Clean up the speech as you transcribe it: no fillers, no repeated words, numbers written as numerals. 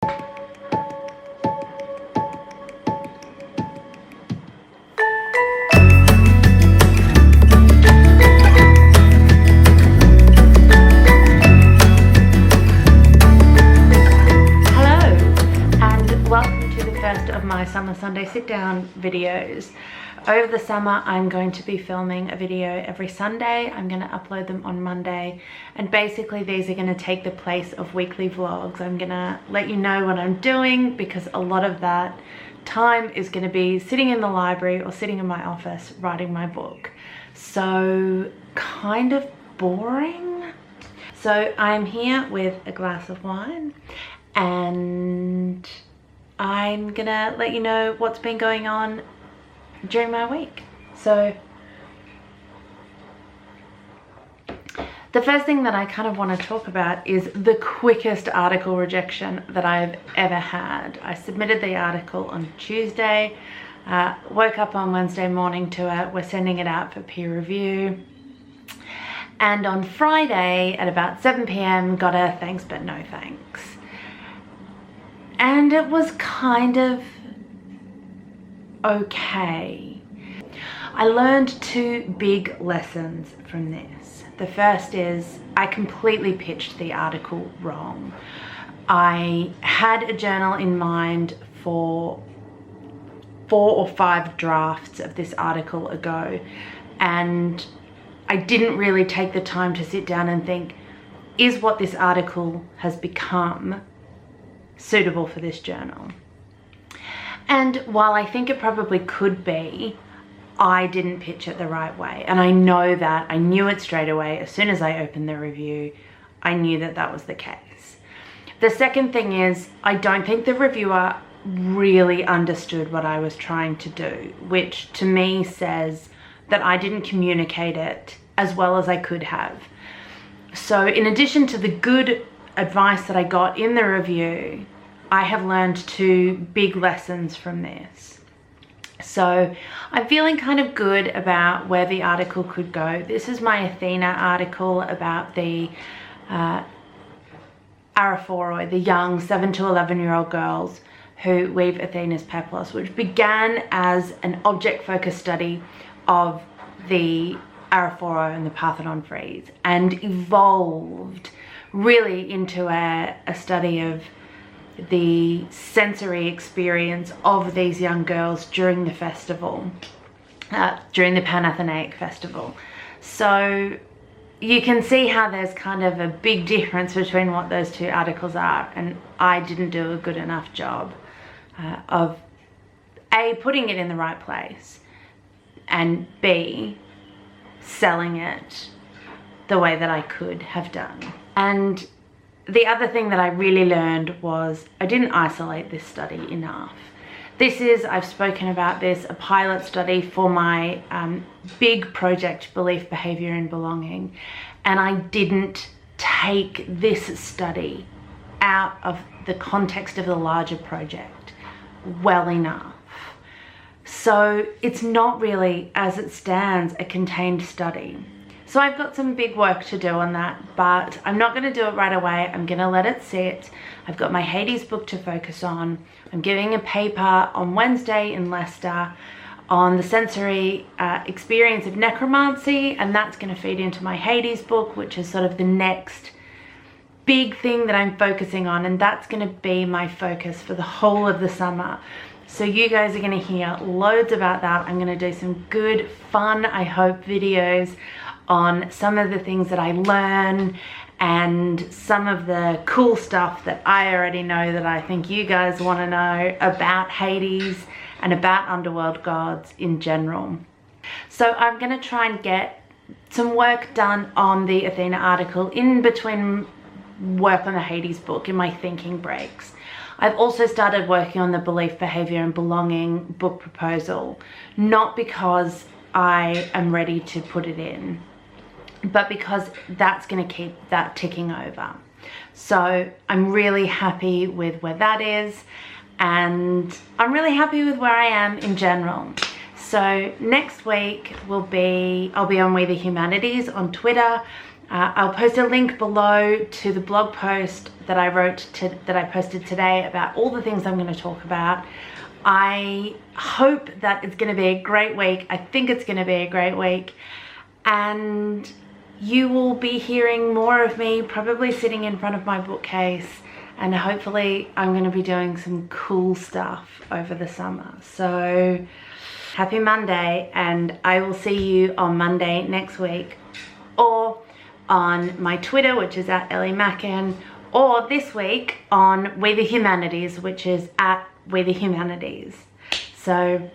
My Summer Sunday Sit-Down videos. Over the summer, I'm going to be filming a video every Sunday. I'm going to upload them on Monday, and basically these are going to take the place of weekly vlogs. I'm going to let you know what I'm doing because a lot of that time is going to be sitting in the library or sitting in my office writing my book. So kind of boring. So I'm here with a glass of wine and I'm gonna let you know what's been going on during my week. So the first thing that I kind of want to talk about is the quickest article rejection that I've ever had. I submitted the article on Tuesday, woke up on Wednesday morning to it. We're sending it out for peer review. And on Friday at about 7 p.m. got a thanks but no thanks. And it was kind of okay. I learned two big lessons from this. The first is I completely pitched the article wrong. I had a journal in mind for 4 or 5 drafts of this article ago, and I didn't really take the time to sit down and think, is what this article has become suitable for this journal? And while I think it probably could be, I didn't pitch it the right way. And I know that. I knew it straight away. As soon as I opened the review, I knew that that was the case. The second thing is, I don't think the reviewer really understood what I was trying to do, which to me says that I didn't communicate it as well as I could have. So in addition to the good advice that I got in the review, I have learned 2 big lessons from this. So I'm feeling kind of good about where the article could go. This is my Athena article about the Araphoroi, the young 7 to 11-year-old girls who weave Athena's peplos, which began as an object-focused study of the Araphoroi and the Parthenon frieze and evolved really into a study of the sensory experience of these young girls during the festival, during the Panathenaic festival. So you can see how there's kind of a big difference between what those 2 articles are, and I didn't do a good enough job of A, putting it in the right place, and B, selling it the way that I could have done. And the other thing that I really learned was I didn't isolate this study enough. This is, I've spoken about this, a pilot study for my big project, Belief, Behavior and Belonging. And I didn't take this study out of the context of the larger project well enough. So it's not really, as it stands, a contained study. So I've got some big work to do on that, but I'm not going to do it right away. I'm going to let it sit. I've got my Hades book to focus on. I'm giving a paper on Wednesday in Leicester on the sensory experience of necromancy, and that's going to feed into my Hades book, which is sort of the next big thing that I'm focusing on, and that's going to be my focus for the whole of the summer. So you guys are going to hear loads about that. I'm going to do some good, fun, I hope, videos on some of the things that I learn and some of the cool stuff that I already know that I think you guys want to know about Hades and about underworld gods in general. So I'm going to try and get some work done on the Athena article in between work on the Hades book in my thinking breaks. I've also started working on the Belief, Behavior and Belonging book proposal, not because I am ready to put it in, but because that's going to keep that ticking over. So I'm really happy with where that is, and I'm really happy with where I am in general. So next week I'll be on We The Humanities on Twitter. I'll post a link below to the blog post that I posted today about all the things I'm going to talk about. I hope that it's going to be a great week. I think it's going to be a great week, and you will be hearing more of me probably sitting in front of my bookcase, and hopefully I'm going to be doing some cool stuff over the summer. So happy Monday, and I will see you on Monday next week, or on my Twitter, which is at Ellie Mackin, or this week on We The Humanities, which is at We The Humanities. So